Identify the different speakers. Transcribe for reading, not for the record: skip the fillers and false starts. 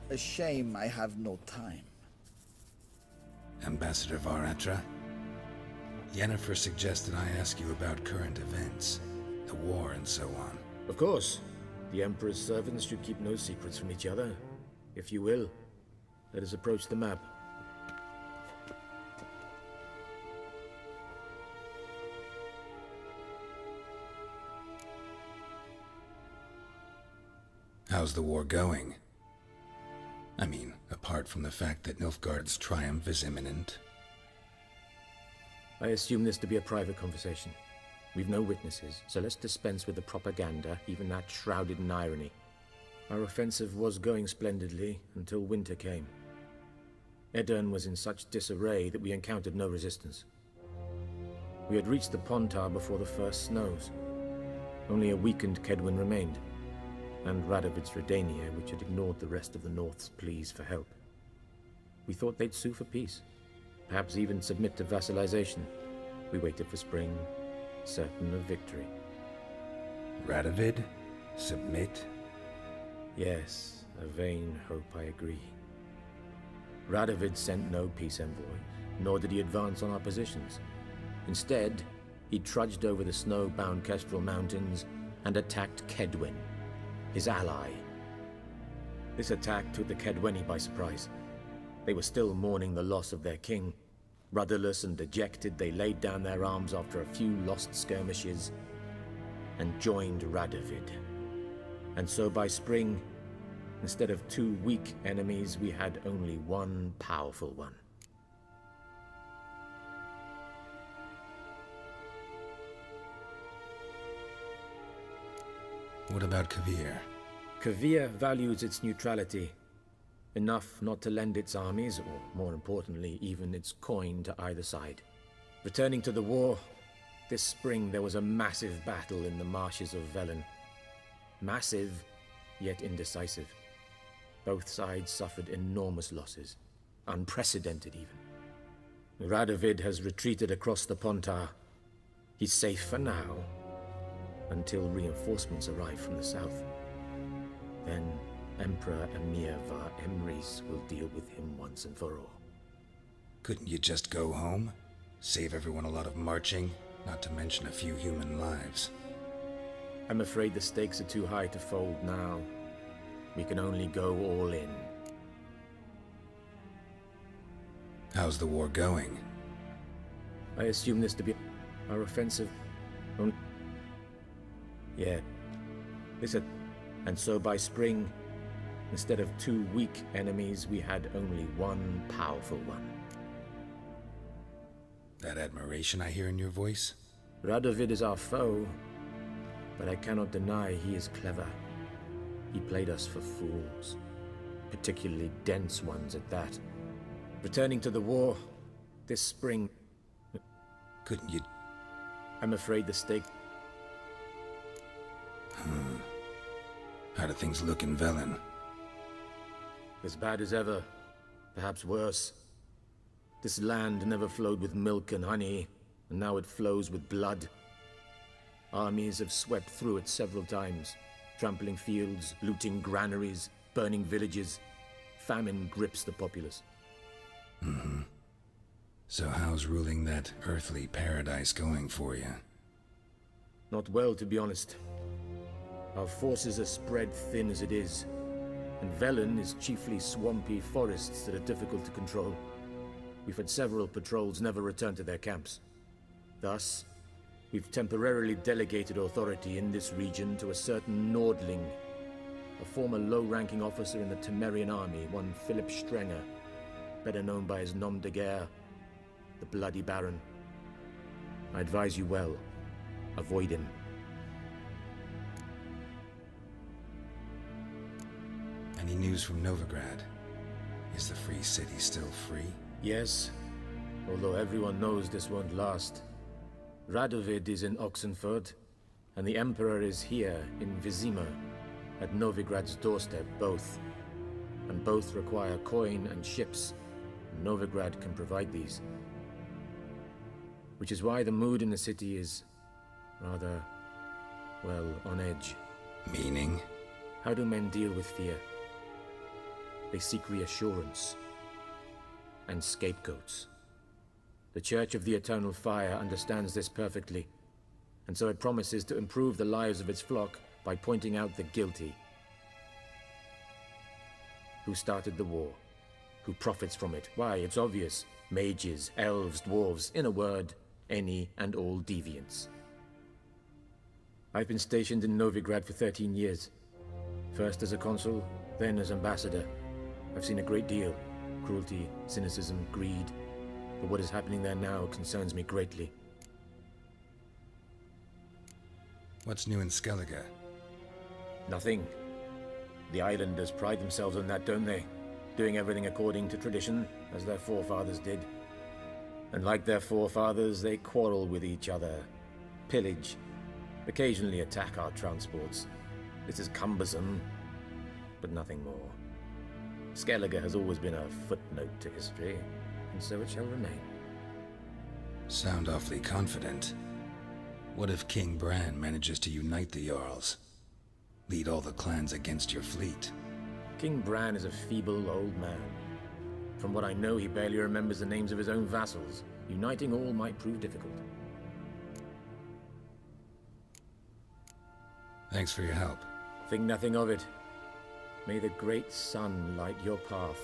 Speaker 1: A shame I have no time.
Speaker 2: Ambassador Attre, Yennefer suggested I ask you about current events, the war and so on.
Speaker 3: Of course. The Emperor's servants should keep no secrets from each other. If you will, let us approach the map.
Speaker 2: How's the war going? I mean, apart from the fact that Nilfgaard's triumph is imminent.
Speaker 3: I assume this to be a private conversation. We've no witnesses, so let's dispense with the propaganda, even that shrouded in irony. Our offensive was going splendidly until winter came. Edirn was in such disarray that we encountered no resistance. We had reached the Pontar before the first snows. Only a weakened Kedwin remained, and Radovid's Redania, which had ignored the rest of the North's pleas for help. We thought they'd sue for peace, perhaps even submit to vassalization. We waited for spring, certain of victory.
Speaker 2: Radovid? Submit?
Speaker 3: Yes, a vain hope, I agree. Radovid sent no peace envoy, nor did he advance on our positions. Instead, he trudged over the snow-bound Kestrel Mountains and attacked Kedwen, his ally. This attack took the Kedweni by surprise. They were still mourning the loss of their king. Rudderless and dejected, they laid down their arms after a few lost skirmishes and joined Radovid. And so by spring, instead of 2 weak enemies, we had only one powerful one.
Speaker 2: What about Kavir?
Speaker 3: Kavir values its neutrality, enough not to lend its armies, or more importantly, even its coin to either side. Returning to the war, this spring there was a massive battle in the marshes of Velen. Massive, yet indecisive. Both sides suffered enormous losses, unprecedented even. Radovid has retreated across the Pontar. He's safe for now, until reinforcements arrive from the south. Then Emperor Emir var Emrys will deal with him once and for all.
Speaker 2: Couldn't you just go home? Save everyone a lot of marching, not to mention a few human lives.
Speaker 3: I'm afraid the stakes are too high to fold now. We can only go all in.
Speaker 2: How's the war going?
Speaker 3: I assume this to be our offensive. Yeah. And so by spring, instead of 2 weak enemies, we had only one powerful one.
Speaker 2: That admiration I hear in your voice?
Speaker 3: Radovid is our foe, but I cannot deny he is clever. He played us for fools, particularly dense ones at that. Returning to the war, this spring...
Speaker 2: Couldn't you...
Speaker 3: I'm afraid the stake...
Speaker 2: How do things look in Velen?
Speaker 3: As bad as ever, perhaps worse. This land never flowed with milk and honey, and now it flows with blood. Armies have swept through it several times, trampling fields, looting granaries, burning villages. Famine grips the populace.
Speaker 2: So how's ruling that earthly paradise going for you?
Speaker 3: Not well, to be honest. Our forces are spread thin as it is, and Velen is chiefly swampy forests that are difficult to control. We've had several patrols never return to their camps. Thus, we've temporarily delegated authority in this region to a certain Nordling, a former low-ranking officer in the Temerian army, one Philip Strenger, better known by his nom de guerre, the Bloody Baron. I advise you well, avoid him.
Speaker 2: Any news from Novigrad? Is the Free City still free?
Speaker 3: Yes, although everyone knows this won't last. Radovid is in Oxenford, and the Emperor is here in Vizima, at Novigrad's doorstep, both. And both require coin and ships. Novigrad can provide these. Which is why the mood in the city is rather, well, on edge.
Speaker 2: Meaning?
Speaker 3: How do men deal with fear? They seek reassurance and scapegoats. The Church of the Eternal Fire understands this perfectly, and so it promises to improve the lives of its flock by pointing out the guilty. Who started the war? Who profits from it? Why, it's obvious. Mages, elves, dwarves, in a word, any and all deviants. I've been stationed in Novigrad for 13 years. First as a consul, then as ambassador. I've seen a great deal. Cruelty, cynicism, greed. But what is happening there now concerns me greatly.
Speaker 2: What's new in Skellige?
Speaker 3: Nothing. The islanders pride themselves on that, don't they? Doing everything according to tradition, as their forefathers did. And like their forefathers, they quarrel with each other, pillage, occasionally attack our transports. This is cumbersome, but nothing more. Skellige has always been a footnote to history, and so it shall remain.
Speaker 2: Sound awfully confident. What if King Bran manages to unite the Jarls? Lead all the clans against your fleet?
Speaker 3: King Bran is a feeble old man. From what I know, he barely remembers the names of his own vassals. Uniting all might prove difficult.
Speaker 2: Thanks for your help.
Speaker 3: Think nothing of it. May the great sun light your path.